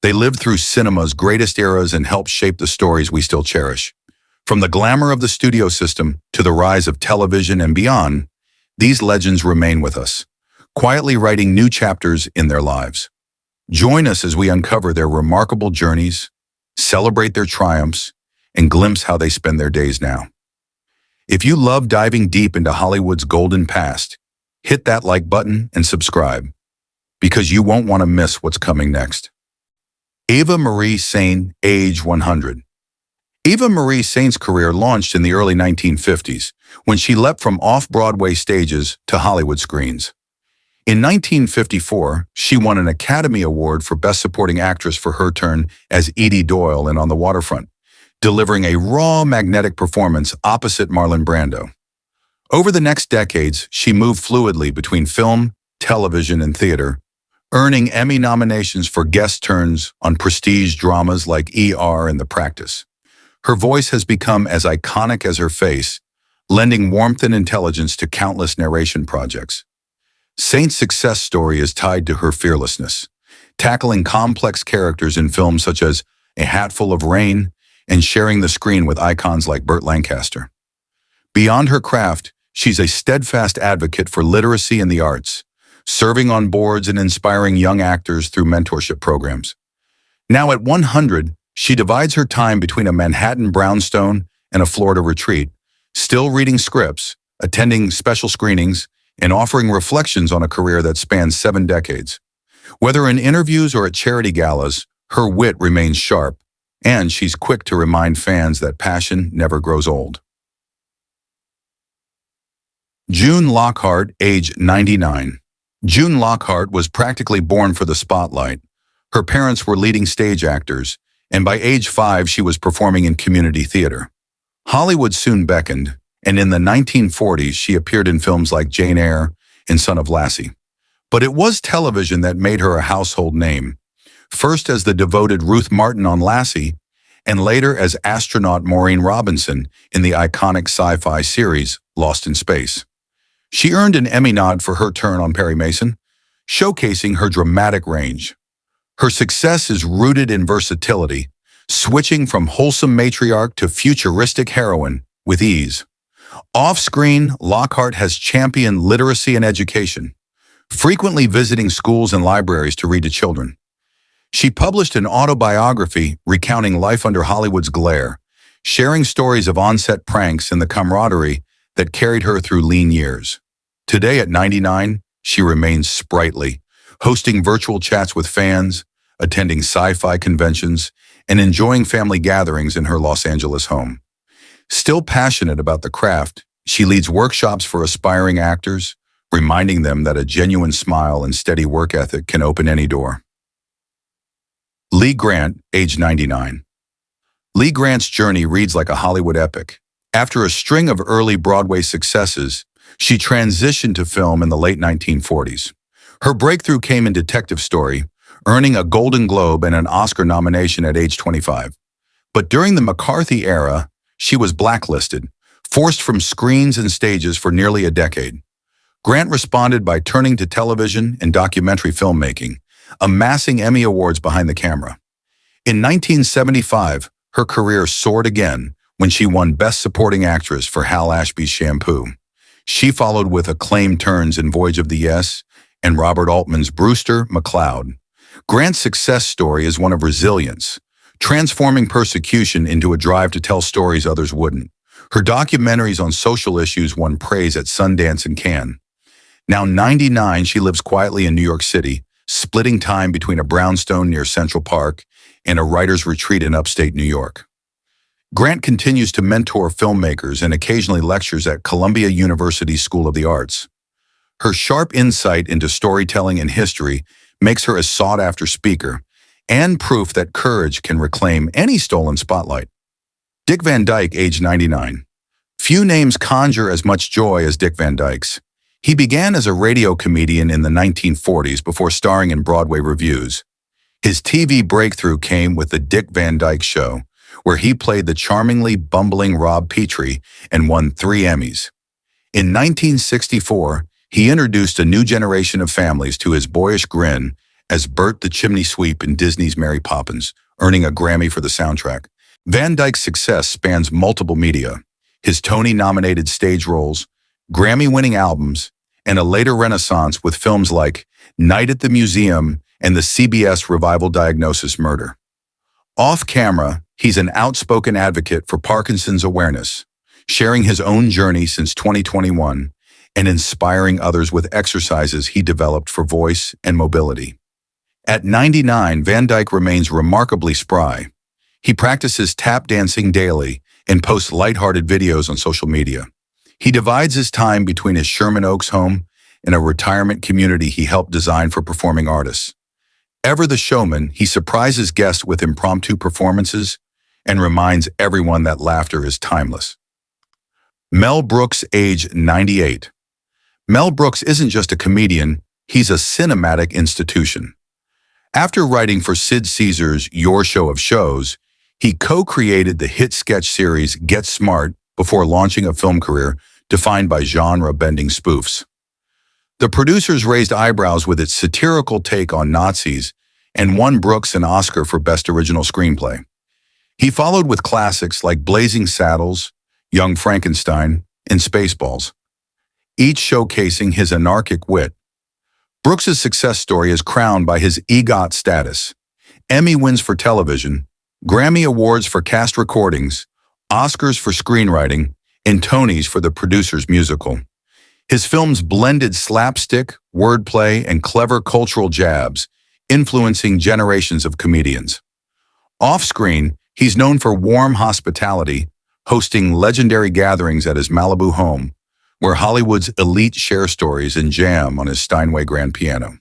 They lived through cinema's greatest eras and helped shape the stories we still cherish. From the glamour of the studio system to the rise of television and beyond, these legends remain with us, quietly writing new chapters in their lives. Join us as we uncover their remarkable journeys, celebrate their triumphs, and glimpse how they spend their days now. If you love diving deep into Hollywood's golden past, hit that like button and subscribe, because you won't want to miss what's coming next. Eva Marie Saint, age 100. Eva Marie Saint's career launched in the early 1950s, when she leapt from off-Broadway stages to Hollywood screens. In 1954, she won an Academy Award for Best Supporting Actress for her turn as Edie Doyle in On the Waterfront, delivering a raw, magnetic performance opposite Marlon Brando. Over the next decades, she moved fluidly between film, television, and theater, earning Emmy nominations for guest turns on prestige dramas like ER and The Practice. Her voice has become as iconic as her face, lending warmth and intelligence to countless narration projects. Saint's success story is tied to her fearlessness, tackling complex characters in films such as A Hatful of Rain and sharing the screen with icons like Burt Lancaster. Beyond her craft, she's a steadfast advocate for literacy and the arts, serving on boards and inspiring young actors through mentorship programs. Now at 100, she divides her time between a Manhattan brownstone and a Florida retreat, still reading scripts, attending special screenings, and offering reflections on a career that spans 7 decades. Whether in interviews or at charity galas, her wit remains sharp, and she's quick to remind fans that passion never grows old. June Lockheart, age 99. June Lockheart was practically born for the spotlight. Her parents were leading stage actors, and by age 5 she was performing in community theater. Hollywood soon beckoned, and in the 1940s she appeared in films like Jane Eyre and Son of Lassie. But it was television that made her a household name, first as the devoted Ruth Martin on Lassie, and later as astronaut Maureen Robinson in the iconic sci-fi series Lost in Space. She earned an Emmy nod for her turn on Perry Mason, showcasing her dramatic range. Her success is rooted in versatility, switching from wholesome matriarch to futuristic heroine with ease. Off-screen, Lockheart has championed literacy and education, frequently visiting schools and libraries to read to children. She published an autobiography recounting life under Hollywood's glare, sharing stories of on-set pranks and the camaraderie that carried her through lean years. Today at 99, she remains sprightly, hosting virtual chats with fans, attending sci-fi conventions, and enjoying family gatherings in her Los Angeles home. Still passionate about the craft, she leads workshops for aspiring actors, reminding them that a genuine smile and steady work ethic can open any door. Lee Grant, age 99. Lee Grant's journey reads like a Hollywood epic. After a string of early Broadway successes, she transitioned to film in the late 1940s. Her breakthrough came in Detective Story, earning a Golden Globe and an Oscar nomination at age 25. But during the McCarthy era, she was blacklisted, forced from screens and stages for nearly a decade. Grant responded by turning to television and documentary filmmaking, amassing Emmy Awards behind the camera. In 1975, her career soared again when she won Best Supporting Actress for Hal Ashby's Shampoo. She followed with acclaimed turns in Voyage of the Yes and Robert Altman's Brewster McCloud. Grant's success story is one of resilience, transforming persecution into a drive to tell stories others wouldn't. Her documentaries on social issues won praise at Sundance and Cannes. Now 99, she lives quietly in New York City, splitting time between a brownstone near Central Park and a writer's retreat in upstate New York. Grant continues to mentor filmmakers and occasionally lectures at Columbia University School of the Arts. Her sharp insight into storytelling and history makes her a sought-after speaker and proof that courage can reclaim any stolen spotlight. Dick Van Dyke, age 99. Few names conjure as much joy as Dick Van Dyke's. He began as a radio comedian in the 1940s before starring in Broadway revues. His TV breakthrough came with The Dick Van Dyke Show, where he played the charmingly bumbling Rob Petrie and won 3 Emmys. In 1964, he introduced a new generation of families to his boyish grin as Bert the Chimney Sweep in Disney's Mary Poppins, earning a Grammy for the soundtrack. Van Dyke's success spans multiple media. His Tony-nominated stage roles, Grammy-winning albums, and a later renaissance with films like Night at the Museum and the CBS revival Diagnosis Murder. Off-camera, he's an outspoken advocate for Parkinson's awareness, sharing his own journey since 2021 and inspiring others with exercises he developed for voice and mobility. At 99, Van Dyke remains remarkably spry. He practices tap dancing daily and posts lighthearted videos on social media. He divides his time between his Sherman Oaks home and a retirement community he helped design for performing artists. Ever the showman, he surprises guests with impromptu performances and reminds everyone that laughter is timeless. Mel Brooks, age 98. Mel Brooks isn't just a comedian, he's a cinematic institution. After writing for Sid Caesar's Your Show of Shows, he co-created the hit sketch series Get Smart before launching a film career defined by genre-bending spoofs. The producers raised eyebrows with its satirical take on Nazis and won Brooks an Oscar for Best Original Screenplay. He followed with classics like Blazing Saddles, Young Frankenstein, and Spaceballs, each showcasing his anarchic wit. Brooks's success story is crowned by his EGOT status, Emmy wins for television, Grammy Awards for cast recordings, Oscars for screenwriting, and Tonys for the producer's musical. His films blended slapstick, wordplay, and clever cultural jabs, influencing generations of comedians. Off-screen, he's known for warm hospitality, hosting legendary gatherings at his Malibu home, where Hollywood's elite share stories and jam on his Steinway grand piano.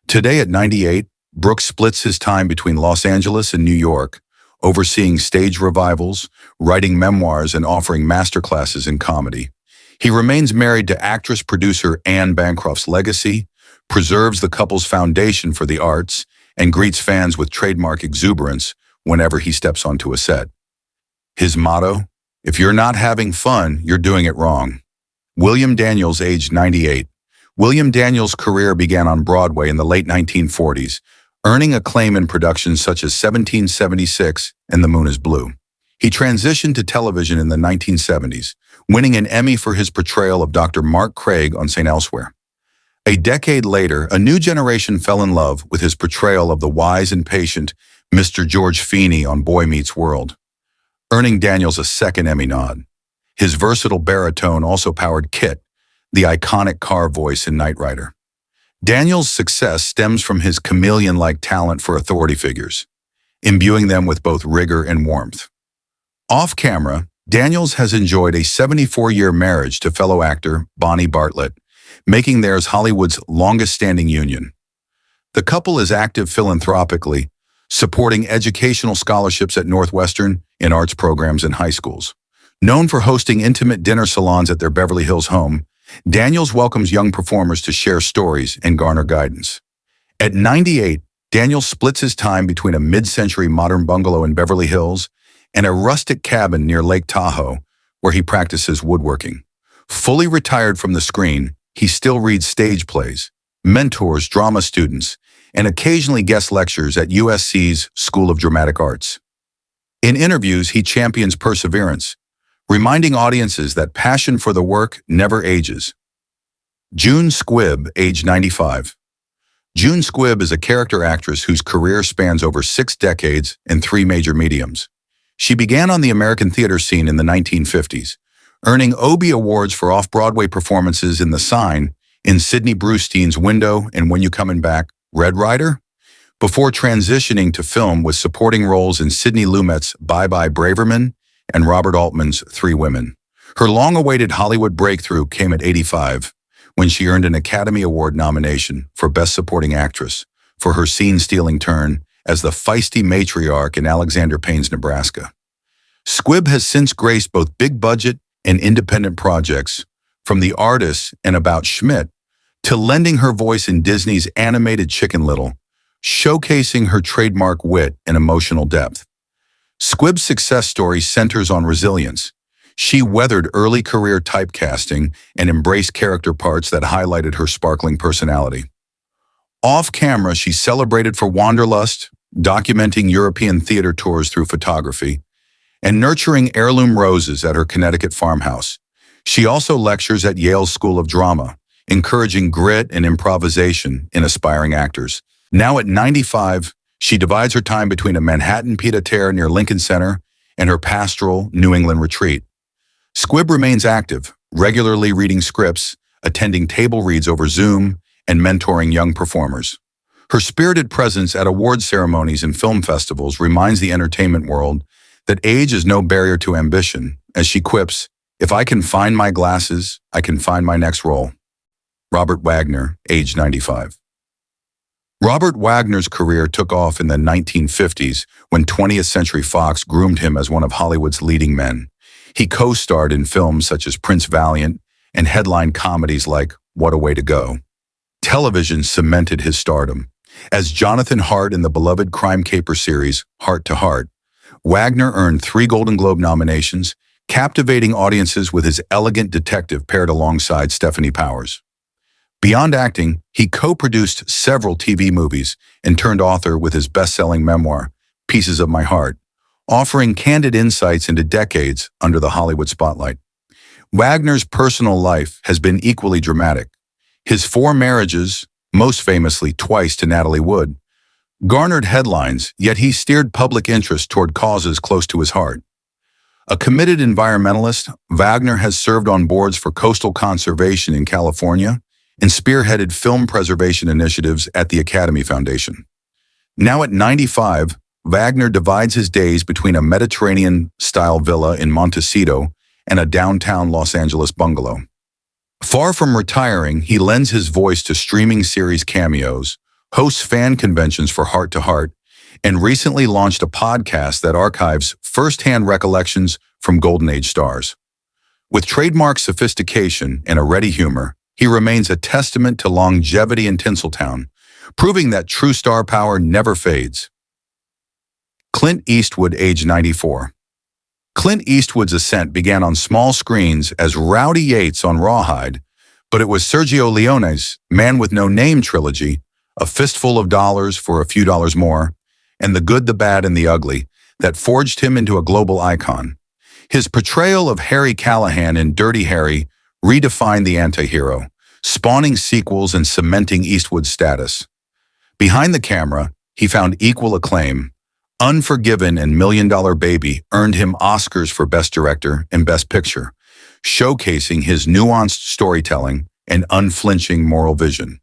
Today at 98, Brooks splits his time between Los Angeles and New York, overseeing stage revivals, writing memoirs, and offering masterclasses in comedy. He remains married to actress-producer Anne Bancroft's legacy, preserves the couple's foundation for the arts, and greets fans with trademark exuberance whenever he steps onto a set. His motto, "If you're not having fun, you're doing it wrong." William Daniels, age 98. William Daniels' career began on Broadway in the late 1940s, earning acclaim in productions such as 1776 and The Moon is Blue. He transitioned to television in the 1970s, winning an Emmy for his portrayal of Dr. Mark Craig on St. Elsewhere. A decade later, a new generation fell in love with his portrayal of the wise and patient Mr. George Feeney on Boy Meets World, earning Daniels a second Emmy nod. His versatile baritone also powered Kit, the iconic car voice in Knight Rider. Daniels' success stems from his chameleon-like talent for authority figures, imbuing them with both rigor and warmth. Off-camera, Daniels has enjoyed a 74-year marriage to fellow actor Bonnie Bartlett, making theirs Hollywood's longest-standing union. The couple is active philanthropically, supporting educational scholarships at Northwestern and arts programs in high schools. Known for hosting intimate dinner salons at their Beverly Hills home, Daniels welcomes young performers to share stories and garner guidance. At 98, Daniels splits his time between a mid-century modern bungalow in Beverly Hills and a rustic cabin near Lake Tahoe, where he practices woodworking. Fully retired from the screen, he still reads stage plays, mentors drama students, and occasionally guest lectures at USC's School of Dramatic Arts. In interviews, he champions perseverance, reminding audiences that passion for the work never ages. June Squib, age 95. June Squib is a character actress whose career spans over 6 decades and 3 major mediums. She began on the American theater scene in the 1950s, earning Obie Awards for off-Broadway performances in The Sign, in Sidney Brustein's Window and When You Comin' Back, Red Ryder, before transitioning to film with supporting roles in Sidney Lumet's Bye Bye Braverman and Robert Altman's 3 Women. Her long-awaited Hollywood breakthrough came at 85, when she earned an Academy Award nomination for Best Supporting Actress for her scene-stealing turn as the feisty matriarch in Alexander Payne's Nebraska. Squib has since graced both big-budget and independent projects, from The Artist and About Schmidt to lending her voice in Disney's animated Chicken Little, showcasing her trademark wit and emotional depth. Squib's success story centers on resilience. She weathered early career typecasting and embraced character parts that highlighted her sparkling personality. Off-camera, she celebrated for wanderlust, documenting European theater tours through photography, and nurturing heirloom roses at her Connecticut farmhouse. She also lectures at Yale's School of Drama, encouraging grit and improvisation in aspiring actors. Now at 95, she divides her time between a Manhattan pied-à-terre near Lincoln Center and her pastoral New England retreat. Squib remains active, regularly reading scripts, attending table reads over Zoom, and mentoring young performers. Her spirited presence at award ceremonies and film festivals reminds the entertainment world that age is no barrier to ambition, as she quips, "If I can find my glasses, I can find my next role." Robert Wagner, age 95. Robert Wagner's career took off in the 1950s when 20th Century Fox groomed him as one of Hollywood's leading men. He co-starred in films such as Prince Valiant and headline comedies like What a Way to Go. Television cemented his stardom. As Jonathan Hart in the beloved crime caper series Heart to Heart, Wagner earned 3 Golden Globe nominations, captivating audiences with his elegant detective paired alongside Stephanie Powers. Beyond acting, he co-produced several TV movies and turned author with his best-selling memoir, Pieces of My Heart, offering candid insights into decades under the Hollywood spotlight. Wagner's personal life has been equally dramatic. His 4 marriages, most famously twice to Natalie Wood, garnered headlines, yet he steered public interest toward causes close to his heart. A committed environmentalist, Wagner has served on boards for coastal conservation in California and spearheaded film preservation initiatives at the Academy Foundation. Now at 95, Wagner divides his days between a Mediterranean-style villa in Montecito and a downtown Los Angeles bungalow. Far from retiring, he lends his voice to streaming series cameos, hosts fan conventions for Heart to Heart, and recently launched a podcast that archives first-hand recollections from Golden Age stars. With trademark sophistication and a ready humor, he remains a testament to longevity in Tinseltown, proving that true star power never fades. Clint Eastwood, age 94. Clint Eastwood's ascent began on small screens as Rowdy Yates on Rawhide, but it was Sergio Leone's Man with No Name trilogy, A Fistful of Dollars for a Few Dollars More, and The Good, the Bad, and the Ugly, that forged him into a global icon. His portrayal of Harry Callahan in Dirty Harry redefined the anti-hero, spawning sequels and cementing Eastwood's status. Behind the camera, he found equal acclaim. Unforgiven and Million Dollar Baby earned him Oscars for Best Director and Best Picture, showcasing his nuanced storytelling and unflinching moral vision.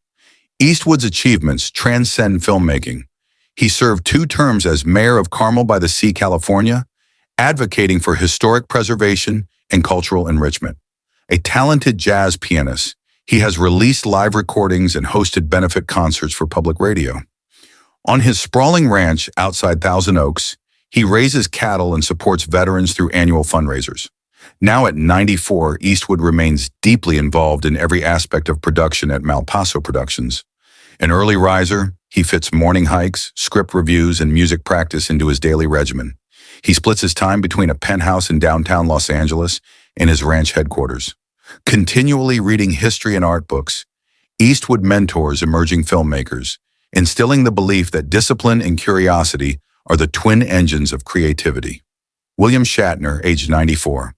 Eastwood's achievements transcend filmmaking. He served 2 terms as mayor of Carmel by the Sea, California, advocating for historic preservation and cultural enrichment. A talented jazz pianist, he has released live recordings and hosted benefit concerts for public radio. On his sprawling ranch outside Thousand Oaks, he raises cattle and supports veterans through annual fundraisers. Now at 94, Eastwood remains deeply involved in every aspect of production at Malpaso Productions. An early riser, he fits morning hikes, script reviews, and music practice into his daily regimen. He splits his time between a penthouse in downtown Los Angeles and his ranch headquarters. Continually reading history and art books, Eastwood mentors emerging filmmakers, instilling the belief that discipline and curiosity are the twin engines of creativity. William Shatner, age 94.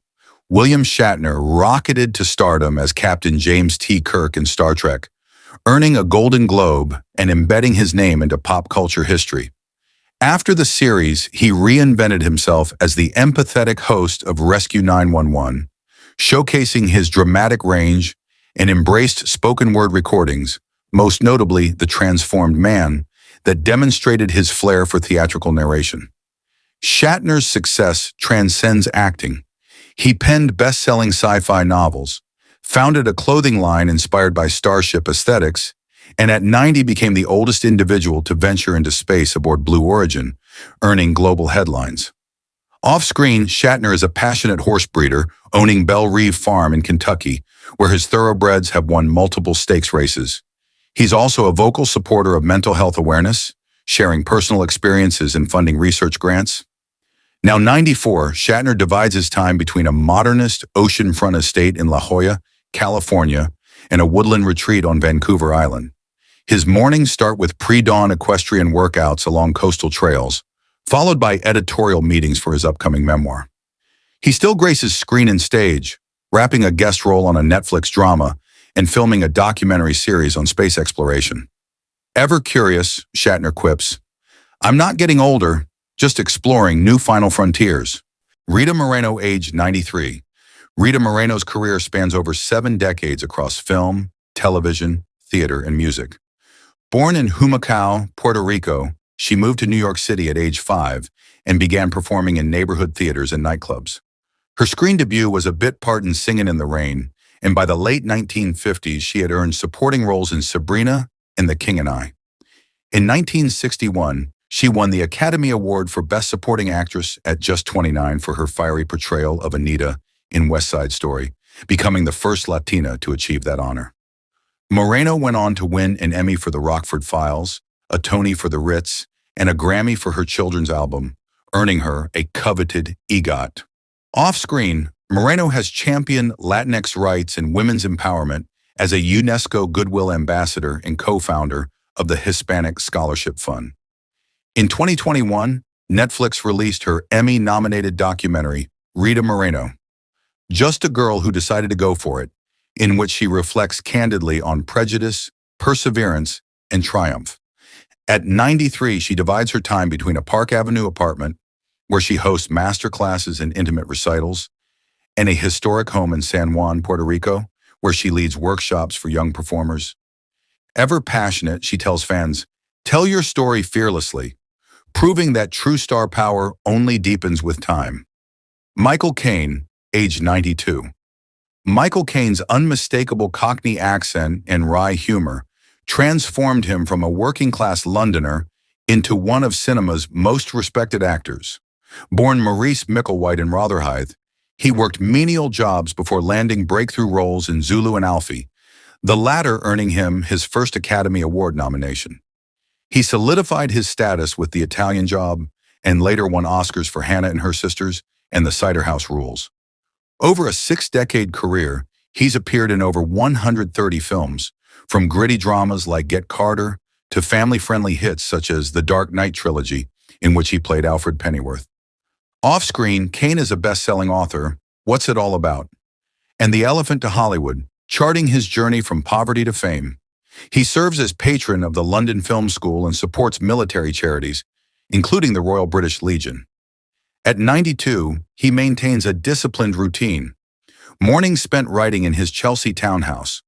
William Shatner rocketed to stardom as Captain James T. Kirk in Star Trek, earning a Golden Globe and embedding his name into pop culture history. After the series, he reinvented himself as the empathetic host of Rescue 911, showcasing his dramatic range and embraced spoken word recordings, most notably The Transformed Man, that demonstrated his flair for theatrical narration. Shatner's success transcends acting. He penned best-selling sci-fi novels, founded a clothing line inspired by starship aesthetics, and at 90 became the oldest individual to venture into space aboard Blue Origin, earning global headlines. Off-screen, Shatner is a passionate horse breeder, owning Belle Reve Farm in Kentucky, where his thoroughbreds have won multiple stakes races. He's also a vocal supporter of mental health awareness, sharing personal experiences and funding research grants. Now 94, Shatner divides his time between a modernist oceanfront estate in La Jolla, California, and a woodland retreat on Vancouver Island. His mornings start with pre-dawn equestrian workouts along coastal trails, followed by editorial meetings for his upcoming memoir. He still graces screen and stage, wrapping a guest role on a Netflix drama and filming a documentary series on space exploration. Ever curious, Shatner quips, "I'm not getting older, just exploring new final frontiers." Rita Moreno, age 93. Rita Moreno's career spans over 7 decades across film, television, theater, and music. Born in Humacao, Puerto Rico, she moved to New York City at age 5 and began performing in neighborhood theaters and nightclubs. Her screen debut was a bit part in Singin' in the Rain, and by the late 1950s she had earned supporting roles in Sabrina and The King and I. In 1961, she won the Academy Award for Best Supporting Actress at just 29 for her fiery portrayal of Anita in West Side Story, becoming the first Latina to achieve that honor. Moreno went on to win an Emmy for The Rockford Files, a Tony for The Ritz, and a Grammy for her children's album, earning her a coveted EGOT. Off-screen, Moreno has championed Latinx rights and women's empowerment as a UNESCO Goodwill Ambassador and co-founder of the Hispanic Scholarship Fund. In 2021, Netflix released her Emmy-nominated documentary, Rita Moreno, Just a Girl Who Decided to Go For It, in which she reflects candidly on prejudice, perseverance, and triumph. At 93, she divides her time between a Park Avenue apartment, where she hosts master classes and intimate recitals, and a historic home in San Juan, Puerto Rico, where she leads workshops for young performers. Ever passionate, she tells fans, "Tell your story fearlessly," proving that true star power only deepens with time. Michael Kane, age 92. Michael Caine's unmistakable Cockney accent and wry humor transformed him from a working-class Londoner into one of cinema's most respected actors. Born Maurice Micklewhite in Rotherhithe, he worked menial jobs before landing breakthrough roles in Zulu and Alfie, the latter earning him his first Academy Award nomination. He solidified his status with The Italian Job and later won Oscars for Hannah and Her Sisters and The Cider House Rules. Over a 6-decade career, he's appeared in over 130 films, from gritty dramas like Get Carter to family-friendly hits such as the Dark Knight trilogy, in which he played Alfred Pennyworth. Off-screen, Kane is a best-selling author, What's It All About? And The Elephant to Hollywood, charting his journey from poverty to fame. He serves as patron of the London Film School and supports military charities, including the Royal British Legion. At 92, he maintains a disciplined routine. Mornings spent writing in his Chelsea townhouse,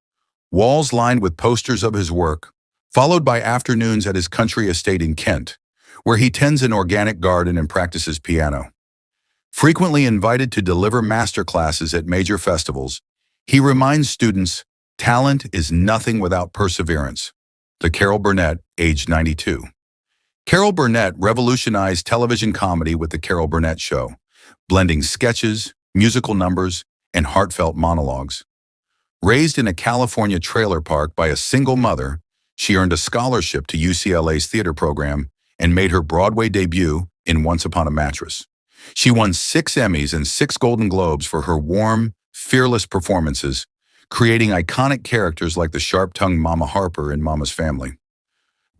walls lined with posters of his work, followed by afternoons at his country estate in Kent, where he tends an organic garden and practices piano. Frequently invited to deliver master classes at major festivals, he reminds students, "Talent is nothing without perseverance." To Carol Burnett, age 92. Carol Burnett revolutionized television comedy with The Carol Burnett Show, blending sketches, musical numbers, and heartfelt monologues. Raised in a California trailer park by a single mother, she earned a scholarship to UCLA's theater program and made her Broadway debut in Once Upon a Mattress. She won 6 Emmys and 6 Golden Globes for her warm, fearless performances, creating iconic characters like the sharp-tongued Mama Harper in Mama's Family.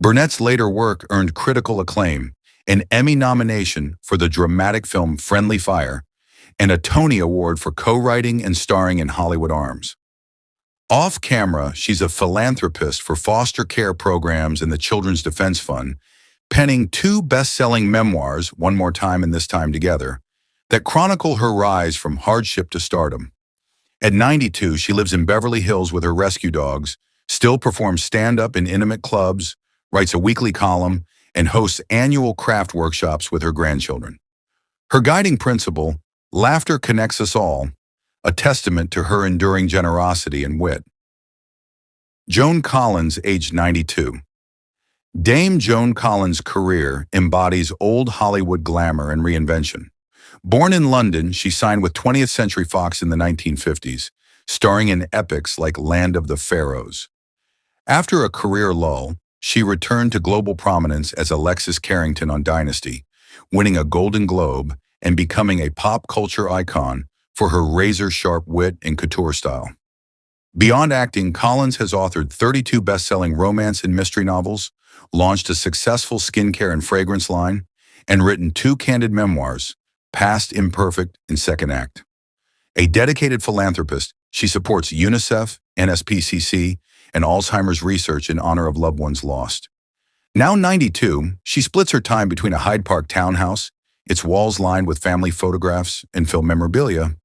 Burnett's later work earned critical acclaim, an Emmy nomination for the dramatic film Friendly Fire, and a Tony Award for co-writing and starring in Hollywood Arms. Off-camera, she's a philanthropist for foster care programs and the Children's Defense Fund, penning 2 best-selling memoirs, One More Time and This Time Together, that chronicle her rise from hardship to stardom. At 92, she lives in Beverly Hills with her rescue dogs, still performs stand-up in intimate clubs, writes a weekly column, and hosts annual craft workshops with her grandchildren. Her guiding principle, laughter connects us all, a testament to her enduring generosity and wit. Joan Collins, age 92. Dame Joan Collins' career embodies old Hollywood glamour and reinvention. Born in London, she signed with 20th Century Fox in the 1950s, starring in epics like Land of the Pharaohs. After a career lull, she returned to global prominence as Alexis Carrington on Dynasty, winning a Golden Globe and becoming a pop culture icon for her razor-sharp wit and couture style. Beyond acting, Collins has authored 32 best-selling romance and mystery novels, launched a successful skincare and fragrance line, and written 2 candid memoirs, Past Imperfect and Second Act. A dedicated philanthropist, she supports UNICEF, NSPCC, and Alzheimer's research in honor of loved ones lost. Now 92, she splits her time between a Hyde Park townhouse, its walls lined with family photographs and film memorabilia,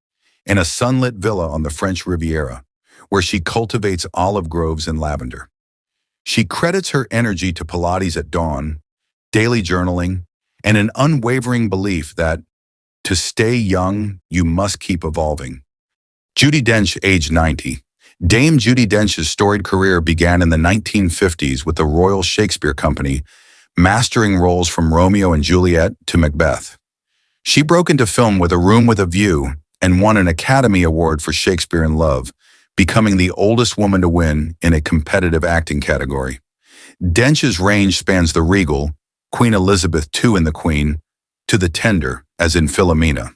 and a sunlit villa on the French Riviera, where she cultivates olive groves and lavender. She credits her energy to Pilates at dawn, daily journaling, and an unwavering belief that to stay young, you must keep evolving. Judy Dench, age 90. Dame Judy Dench's storied career began in the 1950s with the Royal Shakespeare Company, mastering roles from Romeo and Juliet to Macbeth. She broke into film with A Room with a View and won an Academy Award for Shakespeare in Love, becoming the oldest woman to win in a competitive acting category. Dench's range spans the regal, Queen Elizabeth II in The Queen, to the tender, as in Philomena.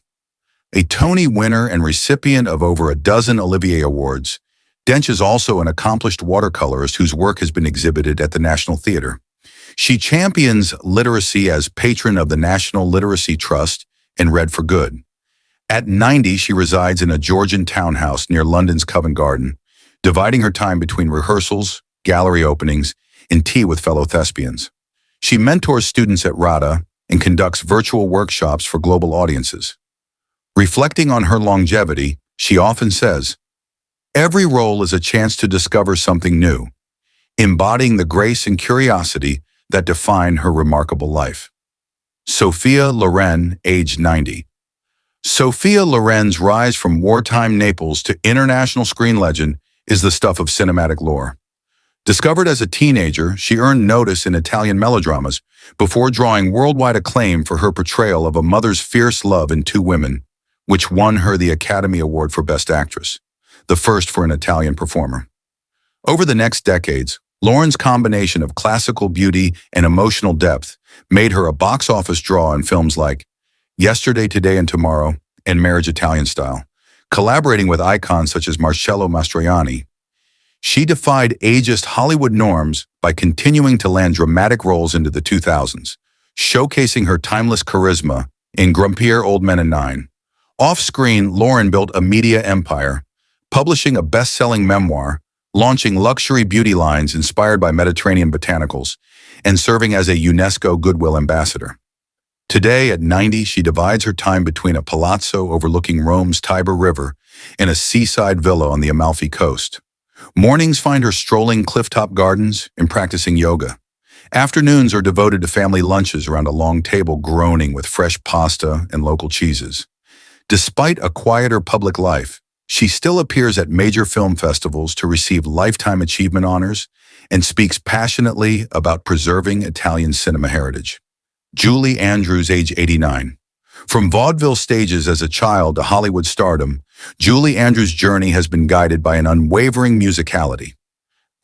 A Tony winner and recipient of over a dozen Olivier Awards, Dench is also an accomplished watercolorist whose work has been exhibited at the National Theatre. She champions literacy as patron of the National Literacy Trust and Read for Good. At 90, she resides in a Georgian townhouse near London's Covent Garden, dividing her time between rehearsals, gallery openings, and tea with fellow thespians. She mentors students at RADA and conducts virtual workshops for global audiences. Reflecting on her longevity, she often says, "Every role is a chance to discover something new, embodying the grace and curiosity that define her remarkable life." Sophia Lauren, age 90. Sophia Loren's rise from wartime Naples to international screen legend is the stuff of cinematic lore. Discovered as a teenager, she earned notice in Italian melodramas before drawing worldwide acclaim for her portrayal of a mother's fierce love in Two Women, which won her the Academy Award for Best Actress, the first for an Italian performer. Over the next decades, Lauren's combination of classical beauty and emotional depth made her a box office draw in films like Yesterday, Today, and Tomorrow, and Marriage Italian Style, collaborating with icons such as Marcello Mastroianni. She defied ageist Hollywood norms by continuing to land dramatic roles into the 2000s, showcasing her timeless charisma in Grumpier Old Men and Nine. Off-screen, Lauren built a media empire, publishing a best-selling memoir, launching luxury beauty lines inspired by Mediterranean botanicals, and serving as a UNESCO Goodwill ambassador. Today, at 90, she divides her time between a palazzo overlooking Rome's Tiber River and a seaside villa on the Amalfi Coast. Mornings find her strolling clifftop gardens and practicing yoga. Afternoons are devoted to family lunches around a long table groaning with fresh pasta and local cheeses. Despite a quieter public life, she still appears at major film festivals to receive Lifetime Achievement honors and speaks passionately about preserving Italian cinema heritage. Julie Andrews, age 89. From vaudeville stages as a child to Hollywood stardom, Julie Andrews' journey has been guided by an unwavering musicality.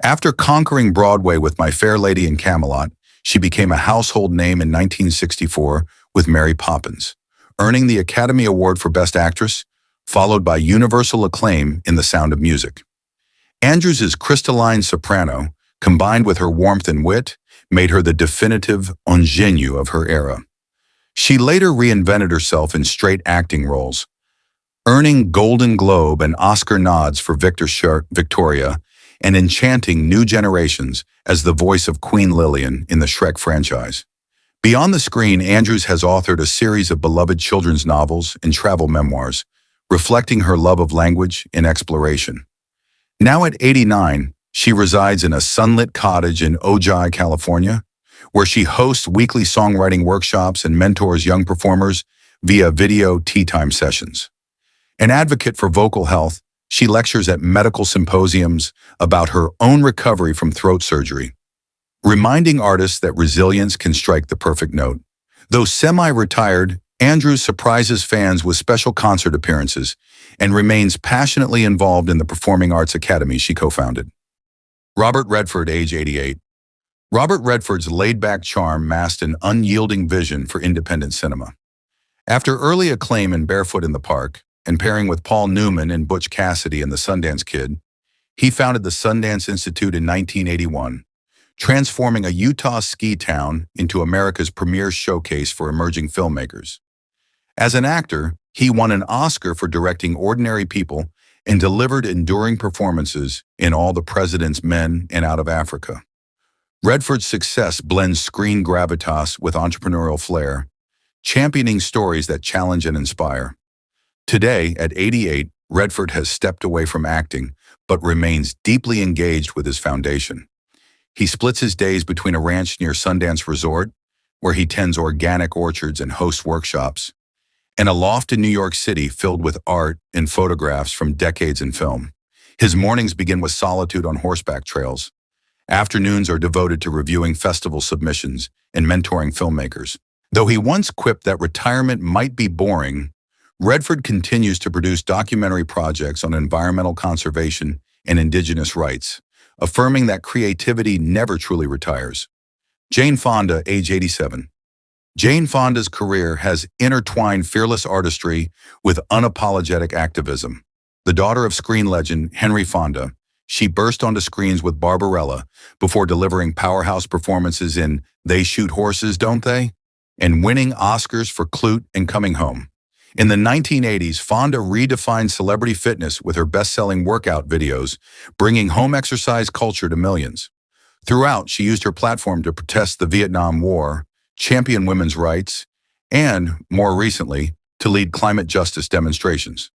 After conquering Broadway with My Fair Lady and Camelot, she became a household name in 1964 with Mary Poppins, earning the Academy Award for Best Actress, followed by universal acclaim in The Sound of Music. Andrews' crystalline soprano, combined with her warmth and wit, made her the definitive ingenue of her era. She later reinvented herself in straight acting roles, earning Golden Globe and Oscar nods for Victoria and enchanting new generations as the voice of Queen Lillian in the Shrek franchise. Beyond the screen, Andrews has authored a series of beloved children's novels and travel memoirs, reflecting her love of language and exploration. Now at 89, she resides in a sunlit cottage in Ojai, California, where she hosts weekly songwriting workshops and mentors young performers via video tea time sessions. An advocate for vocal health, she lectures at medical symposiums about her own recovery from throat surgery, reminding artists that resilience can strike the perfect note. Though semi-retired, Andrews surprises fans with special concert appearances and remains passionately involved in the Performing Arts Academy she co-founded. Robert Redford, age 88. Robert Redford's laid-back charm masked an unyielding vision for independent cinema. After early acclaim in Barefoot in the Park, and pairing with Paul Newman and Butch Cassidy in The Sundance Kid, He founded the Sundance Institute in 1981, transforming a Utah ski town into America's premier showcase for emerging filmmakers. As an actor, he won an Oscar for directing Ordinary People and delivered enduring performances in All the President's Men and Out of Africa. Redford's success blends screen gravitas with entrepreneurial flair, championing stories that challenge and inspire. Today, at 88, Redford has stepped away from acting, but remains deeply engaged with his foundation. He splits his days between a ranch near Sundance Resort, where he tends organic orchards and hosts workshops, and a loft in New York City filled with art and photographs from decades in film. His mornings begin with solitude on horseback trails. Afternoons are devoted to reviewing festival submissions and mentoring filmmakers. Though he once quipped that retirement might be boring, Redford continues to produce documentary projects on environmental conservation and indigenous rights, affirming that creativity never truly retires. Jane Fonda, age 87. Jane Fonda's career has intertwined fearless artistry with unapologetic activism. The daughter of screen legend Henry Fonda, she burst onto screens with Barbarella before delivering powerhouse performances in They Shoot Horses, Don't They? And winning Oscars for Clute and Coming Home. In the 1980s, Fonda redefined celebrity fitness with her best-selling workout videos, bringing home exercise culture to millions. Throughout, she used her platform to protest the Vietnam War, champion women's rights, and, more recently, to lead climate justice demonstrations.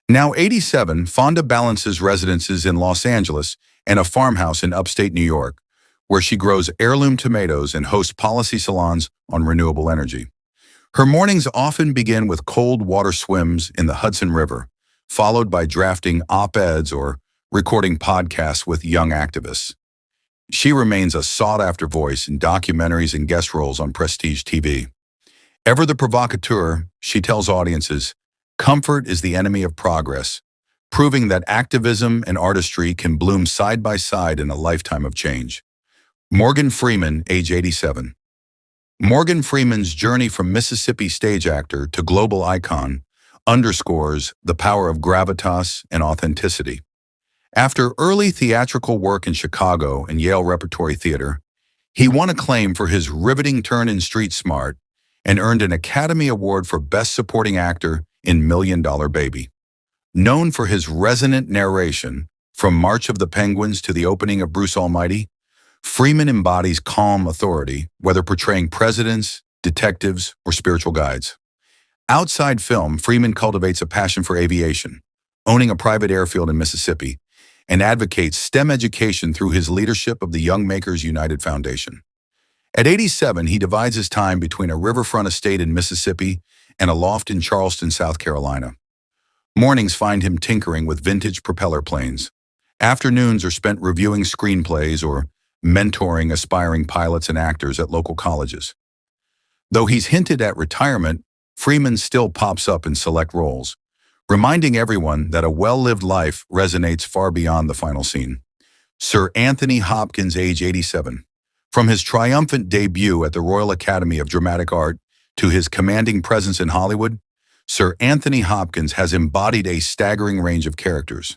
Now 87, Fonda balances residences in Los Angeles and a farmhouse in upstate New York, where she grows heirloom tomatoes and hosts policy salons on renewable energy. Her mornings often begin with cold water swims in the Hudson River, followed by drafting op-eds or recording podcasts with young activists. She remains a sought-after voice in documentaries and guest roles on prestige TV. Ever the provocateur, she tells audiences, "Comfort is the enemy of progress," proving that activism and artistry can bloom side by side in a lifetime of change. Morgan Freeman, age 87. Morgan Freeman's journey from Mississippi stage actor to global icon underscores the power of gravitas and authenticity. After early theatrical work in Chicago and Yale Repertory Theater, he won acclaim for his riveting turn in Street Smart and earned an Academy Award for Best Supporting Actor in Million Dollar Baby. Known for his resonant narration, from March of the Penguins to the opening of Bruce Almighty, Freeman embodies calm authority, whether portraying presidents, detectives, or spiritual guides. Outside film, Freeman cultivates a passion for aviation, owning a private airfield in Mississippi, and advocates STEM education through his leadership of the Young Makers United Foundation. At 87, he divides his time between a riverfront estate in Mississippi and a loft in Charleston, South Carolina. Mornings find him tinkering with vintage propeller planes. Afternoons are spent reviewing screenplays or mentoring aspiring pilots and actors at local colleges. Though he's hinted at retirement, Freeman still pops up in select roles, reminding everyone that a well-lived life resonates far beyond the final scene. Sir Anthony Hopkins, age 87. From his triumphant debut at the Royal Academy of Dramatic Art to his commanding presence in Hollywood, Sir Anthony Hopkins has embodied a staggering range of characters.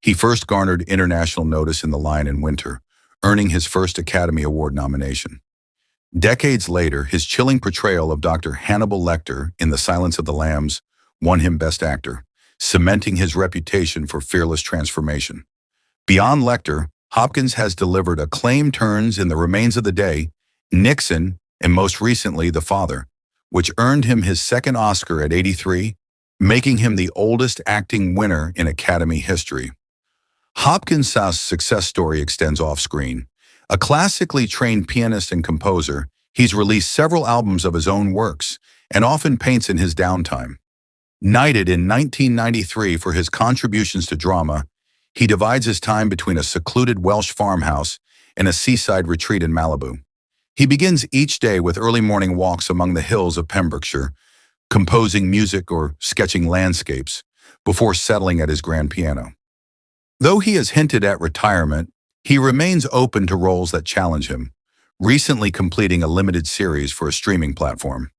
He first garnered international notice in The Lion in Winter, earning his first Academy Award nomination. Decades later, his chilling portrayal of Dr. Hannibal Lecter in The Silence of the Lambs won him Best Actor, cementing his reputation for fearless transformation. Beyond Lecter, Hopkins has delivered acclaimed turns in The Remains of the Day, Nixon, and most recently The Father, which earned him his second Oscar at 83, making him the oldest acting winner in Academy history. Hopkins' success story extends off-screen. A classically trained pianist and composer, he's released several albums of his own works and often paints in his downtime. Knighted in 1993 for his contributions to drama, he divides his time between a secluded Welsh farmhouse and a seaside retreat in Malibu. He begins each day with early morning walks among the hills of Pembrokeshire, composing music or sketching landscapes, before settling at his grand piano. Though he has hinted at retirement, he remains open to roles that challenge him, recently completing a limited series for a streaming platform.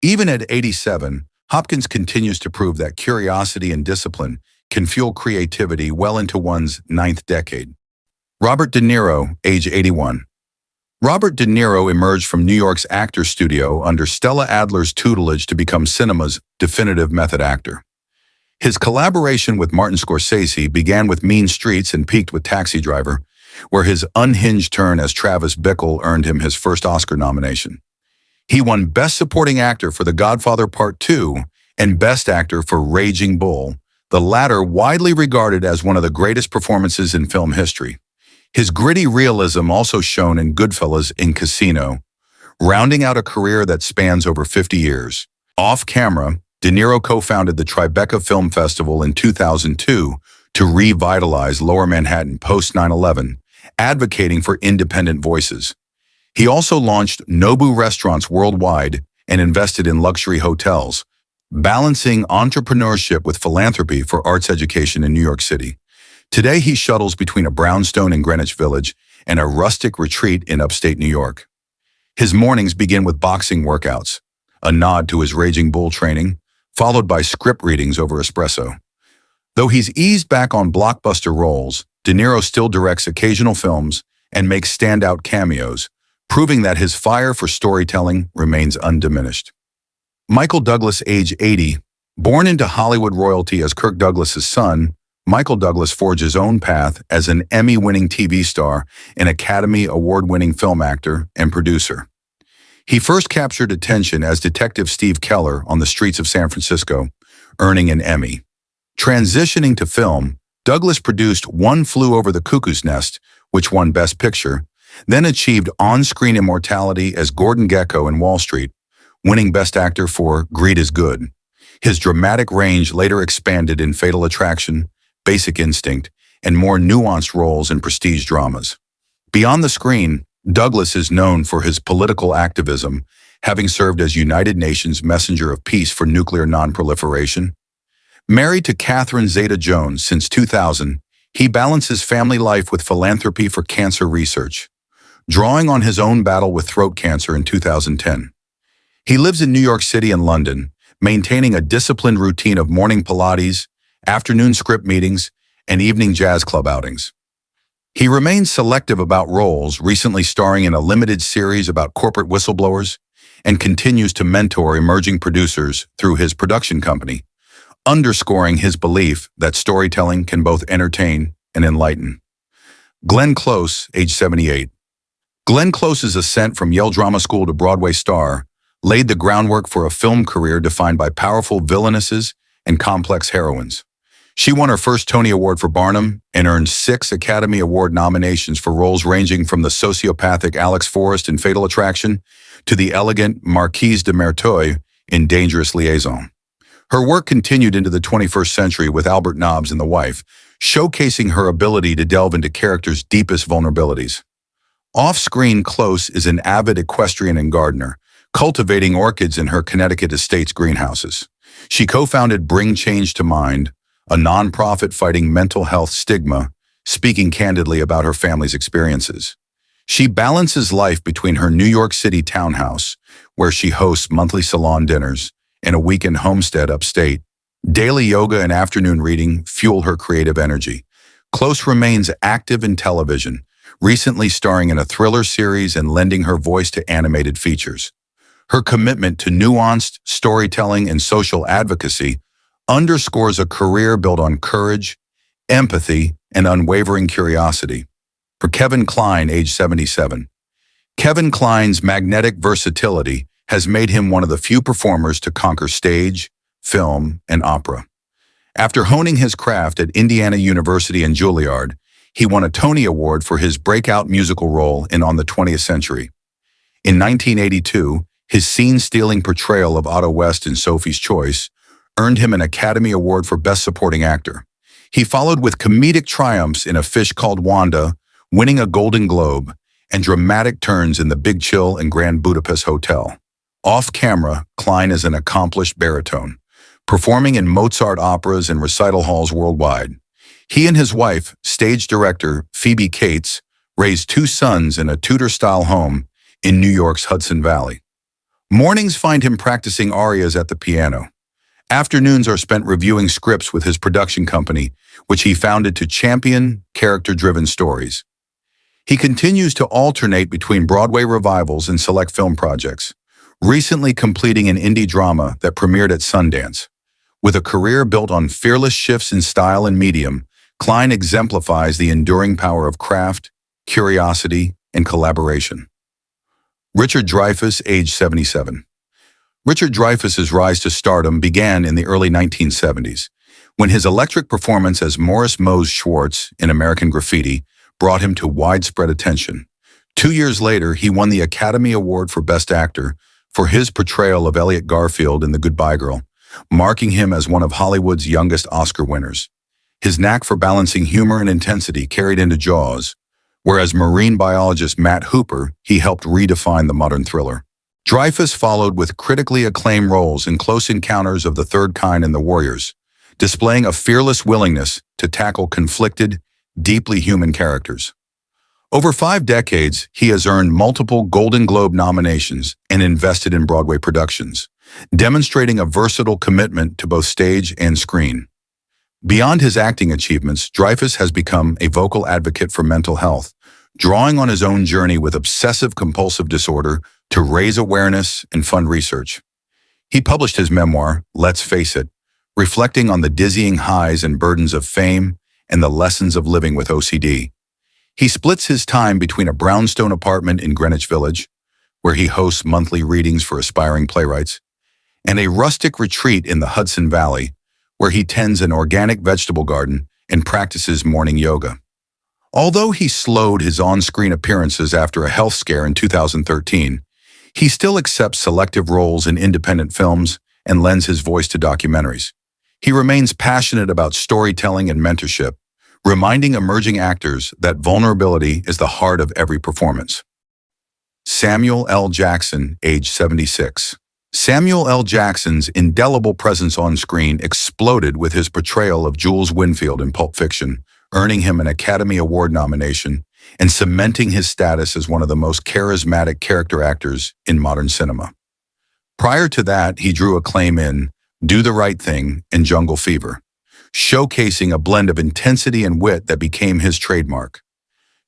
Even at 87, Hopkins continues to prove that curiosity and discipline can fuel creativity well into one's ninth decade. Robert De Niro, age 81. Robert De Niro emerged from New York's Actors Studio under Stella Adler's tutelage to become cinema's definitive method actor. His collaboration with Martin Scorsese began with Mean Streets and peaked with Taxi Driver, where his unhinged turn as Travis Bickle earned him his first Oscar nomination. He won Best Supporting Actor for The Godfather Part 2 and Best Actor for Raging Bull, the latter widely regarded as one of the greatest performances in film history. His gritty realism also shone in Goodfellas and Casino, rounding out a career that spans over 50 years. Off-camera, De Niro co-founded the Tribeca Film Festival in 2002 to revitalize Lower Manhattan post-9/11, advocating for independent voices. He also launched Nobu restaurants worldwide and invested in luxury hotels, balancing entrepreneurship with philanthropy for arts education in New York City. Today, he shuttles between a brownstone in Greenwich Village and a rustic retreat in upstate New York. His mornings begin with boxing workouts, a nod to his Raging Bull training, followed by script readings over espresso. Though he's eased back on blockbuster roles, De Niro still directs occasional films and makes standout cameos, proving that his fire for storytelling remains undiminished. Michael Douglas, age 80. Born into Hollywood royalty as Kirk Douglas's son, Michael Douglas forged his own path as an Emmy-winning TV star, an Academy Award-winning film actor, and producer. He first captured attention as Detective Steve Keller on the streets of San Francisco, earning an Emmy. Transitioning to film, Douglas produced One Flew Over the Cuckoo's Nest, which won Best Picture, then achieved on-screen immortality as Gordon Gekko in Wall Street, winning Best Actor for Greed is Good. His dramatic range later expanded in Fatal Attraction, Basic Instinct, and more nuanced roles in prestige dramas. Beyond the screen, Douglas is known for his political activism, having served as United Nations Messenger of Peace for nuclear non-proliferation. Married to Catherine Zeta-Jones since 2000, he balances family life with philanthropy for cancer research, drawing on his own battle with throat cancer in 2010. He lives in New York City and London, maintaining a disciplined routine of morning Pilates, afternoon script meetings, and evening jazz club outings. He remains selective about roles, recently starring in a limited series about corporate whistleblowers, and continues to mentor emerging producers through his production company, underscoring his belief that storytelling can both entertain and enlighten. Glenn Close, age 78. Glenn Close's ascent from Yale Drama School to Broadway star laid the groundwork for a film career defined by powerful villainesses and complex heroines. She won her first Tony Award for Barnum and earned 6 Academy Award nominations for roles ranging from the sociopathic Alex Forrest in Fatal Attraction to the elegant Marquise de Merteuil in Dangerous Liaison. Her work continued into the 21st century with Albert Nobbs in The Wife, showcasing her ability to delve into characters' deepest vulnerabilities. Off-screen, Close is an avid equestrian and gardener, cultivating orchids in her Connecticut estate's greenhouses. She co-founded Bring Change to Mind, a nonprofit fighting mental health stigma, speaking candidly about her family's experiences. She balances life between her New York City townhouse, where she hosts monthly salon dinners, and a weekend homestead upstate. Daily yoga and afternoon reading fuel her creative energy. Close remains active in television, recently starring in a thriller series and lending her voice to animated features. Her commitment to nuanced storytelling and social advocacy underscores a career built on courage, empathy, and unwavering curiosity. For Kevin Kline, age 77. Kevin Kline's magnetic versatility has made him one of the few performers to conquer stage, film, and opera. After honing his craft at Indiana University and Juilliard, he won a Tony Award for his breakout musical role in On the 20th Century. In 1982, his scene-stealing portrayal of Otto West in Sophie's Choice earned him an Academy Award for Best Supporting Actor. He followed with comedic triumphs in A Fish Called Wanda, winning a Golden Globe, and dramatic turns in The Big Chill and Grand Budapest Hotel. Off-camera, Kline is an accomplished baritone, performing in Mozart operas and recital halls worldwide. He and his wife, stage director Phoebe Cates, raised 2 sons in a Tudor-style home in New York's Hudson Valley. Mornings find him practicing arias at the piano. Afternoons are spent reviewing scripts with his production company, which he founded to champion character-driven stories. He continues to alternate between Broadway revivals and select film projects, recently completing an indie drama that premiered at Sundance. With a career built on fearless shifts in style and medium, Kline exemplifies the enduring power of craft, curiosity, and collaboration. Richard Dreyfuss, age 77. Richard Dreyfuss's rise to stardom began in the early 1970s, when his electric performance as Morris Mose Schwartz in American Graffiti brought him to widespread attention. 2 years later, he won the Academy Award for Best Actor for his portrayal of Elliot Garfield in The Goodbye Girl, marking him as one of Hollywood's youngest Oscar winners. His knack for balancing humor and intensity carried into Jaws, whereas marine biologist Matt Hooper, he helped redefine the modern thriller. Dreyfuss followed with critically acclaimed roles in Close Encounters of the Third Kind and The Warriors, displaying a fearless willingness to tackle conflicted, deeply human characters. Over 5 decades, he has earned multiple Golden Globe nominations and invested in Broadway productions, demonstrating a versatile commitment to both stage and screen. Beyond his acting achievements, Dreyfuss has become a vocal advocate for mental health, drawing on his own journey with obsessive-compulsive disorder to raise awareness and fund research. He published his memoir, Let's Face It, reflecting on the dizzying highs and burdens of fame and the lessons of living with OCD. He splits his time between a brownstone apartment in Greenwich Village, where he hosts monthly readings for aspiring playwrights, and a rustic retreat in the Hudson Valley, where he tends an organic vegetable garden and practices morning yoga. Although he slowed his on-screen appearances after a health scare in 2013, he still accepts selective roles in independent films and lends his voice to documentaries. He remains passionate about storytelling and mentorship, reminding emerging actors that vulnerability is the heart of every performance. Samuel L. Jackson, age 76. Samuel L. Jackson's indelible presence on screen exploded with his portrayal of Jules Winfield in Pulp Fiction, earning him an Academy Award nomination and cementing his status as one of the most charismatic character actors in modern cinema. Prior to that, he drew acclaim in Do the Right Thing and Jungle Fever, showcasing a blend of intensity and wit that became his trademark.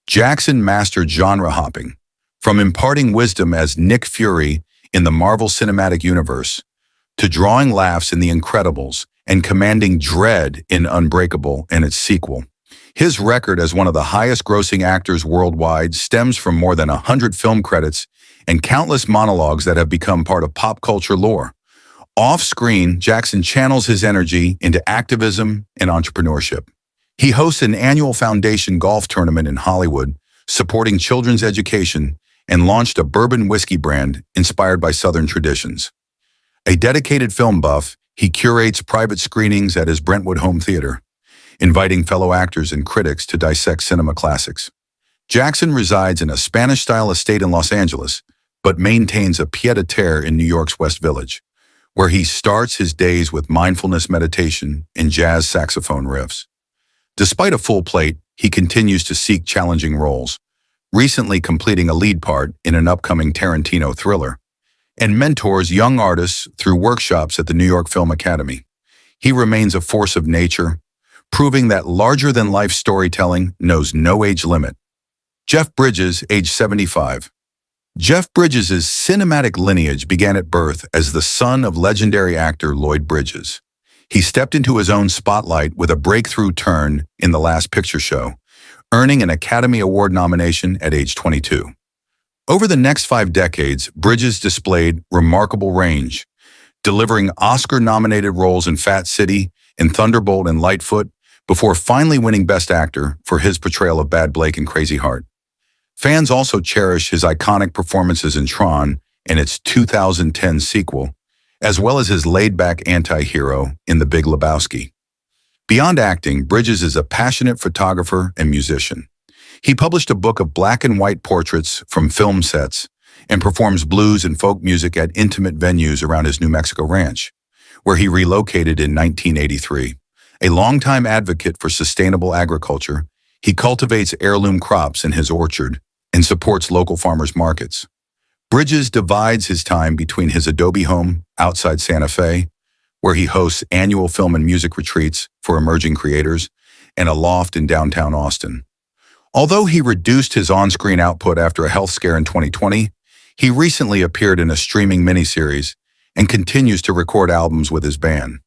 Jackson mastered genre hopping, from imparting wisdom as Nick Fury in the Marvel Cinematic Universe, to drawing laughs in The Incredibles and commanding dread in Unbreakable and its sequel. His record as one of the highest-grossing actors worldwide stems from more than 100 film credits and countless monologues that have become part of pop culture lore. Off-screen, Jackson channels his energy into activism and entrepreneurship. He hosts an annual foundation golf tournament in Hollywood, supporting children's education, and launched a bourbon whiskey brand inspired by Southern traditions. A dedicated film buff, he curates private screenings at his Brentwood home theater, inviting fellow actors and critics to dissect cinema classics. Jackson resides in a Spanish-style estate in Los Angeles, but maintains a pied-à-terre in New York's West Village, where he starts his days with mindfulness meditation and jazz saxophone riffs. Despite a full plate, he continues to seek challenging roles, recently completing a lead part in an upcoming Tarantino thriller, and mentors young artists through workshops at the New York Film Academy. He remains a force of nature, proving that larger-than-life storytelling knows no age limit. Jeff Bridges, age 75. Jeff Bridges' cinematic lineage began at birth as the son of legendary actor Lloyd Bridges. He stepped into his own spotlight with a breakthrough turn in The Last Picture Show, earning an Academy Award nomination at age 22. Over the next 5 decades, Bridges displayed remarkable range, delivering Oscar-nominated roles in Fat City, in Thunderbolt and Lightfoot, before finally winning Best Actor for his portrayal of Bad Blake in Crazy Heart. Fans also cherish his iconic performances in Tron and its 2010 sequel, as well as his laid-back anti-hero in The Big Lebowski. Beyond acting, Bridges is a passionate photographer and musician. He published a book of black and white portraits from film sets and performs blues and folk music at intimate venues around his New Mexico ranch, where he relocated in 1983. A longtime advocate for sustainable agriculture, he cultivates heirloom crops in his orchard and supports local farmers markets. Bridges divides his time between his adobe home outside Santa Fe, where he hosts annual film and music retreats for emerging creators, and a loft in downtown Austin. Although he reduced his on-screen output after a health scare in 2020, he recently appeared in a streaming miniseries and continues to record albums with his band.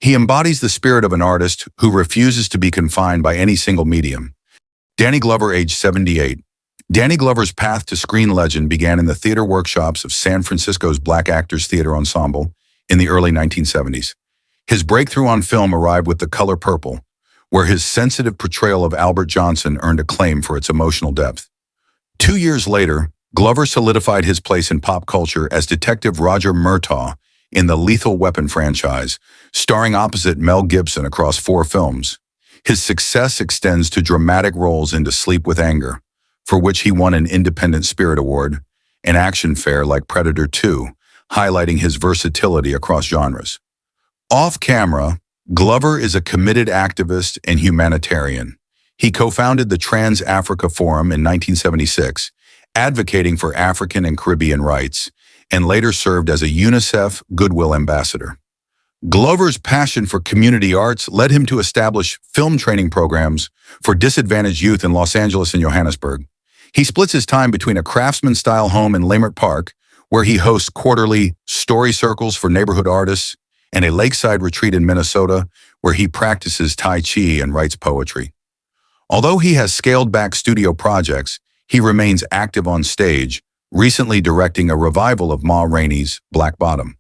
He embodies the spirit of an artist who refuses to be confined by any single medium. Danny Glover, age 78. Danny Glover's path to screen legend began in the theater workshops of San Francisco's Black Actors Theater Ensemble in the early 1970s. His breakthrough on film arrived with The Color Purple, where his sensitive portrayal of Albert Johnson earned acclaim for its emotional depth. 2 years later, Glover solidified his place in pop culture as Detective Roger Murtaugh in the Lethal Weapon franchise, starring opposite Mel Gibson across 4 films. His success extends to dramatic roles in To Sleep with Anger, for which he won an Independent Spirit Award, and action fare like Predator 2, highlighting his versatility across genres. Off-camera, Glover is a committed activist and humanitarian. He co-founded the Trans-Africa Forum in 1976, advocating for African and Caribbean rights, and later served as a UNICEF Goodwill Ambassador. Glover's passion for community arts led him to establish film training programs for disadvantaged youth in Los Angeles and Johannesburg. He splits his time between a craftsman-style home in Leimert Park, where he hosts quarterly story circles for neighborhood artists, and a lakeside retreat in Minnesota, where he practices Tai Chi and writes poetry. Although he has scaled back studio projects, he remains active on stage, recently directing a revival of Ma Rainey's Black Bottom.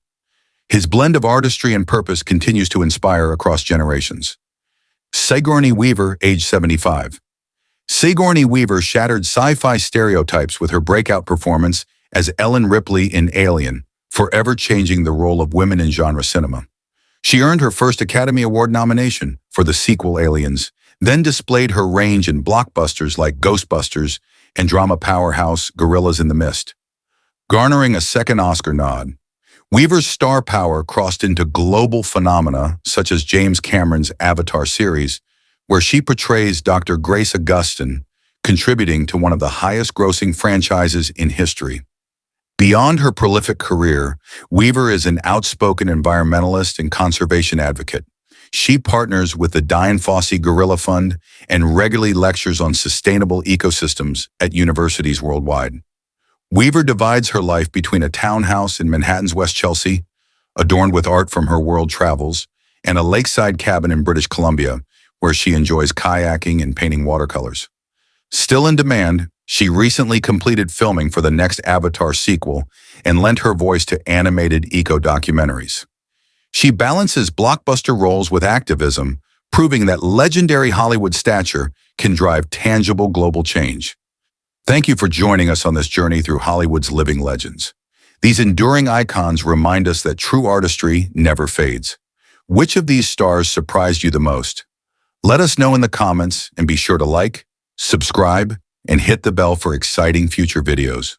His blend of artistry and purpose continues to inspire across generations. Seigorney Weaver, age 75. Seigorney Weaver shattered sci-fi stereotypes with her breakout performance as Ellen Ripley in Alien, forever changing the role of women in genre cinema. She earned her first Academy Award nomination for the sequel Aliens, then displayed her range in blockbusters like Ghostbusters and drama powerhouse Gorillas in the Mist. Garnering a second Oscar nod, Weaver's star power crossed into global phenomena such as James Cameron's Avatar series, where she portrays Dr. Grace Augustine, contributing to one of the highest-grossing franchises in history. Beyond her prolific career, Weaver is an outspoken environmentalist and conservation advocate. She partners with the Dian Fossey Gorilla Fund and regularly lectures on sustainable ecosystems at universities worldwide. Weaver divides her life between a townhouse in Manhattan's West Chelsea, adorned with art from her world travels, and a lakeside cabin in British Columbia, where she enjoys kayaking and painting watercolors. Still in demand, she recently completed filming for the next Avatar sequel and lent her voice to animated eco-documentaries. She balances blockbuster roles with activism, proving that legendary Hollywood stature can drive tangible global change. Thank you for joining us on this journey through Hollywood's living legends. These enduring icons remind us that true artistry never fades. Which of these stars surprised you the most? Let us know in the comments, and be sure to like, subscribe, and hit the bell for exciting future videos.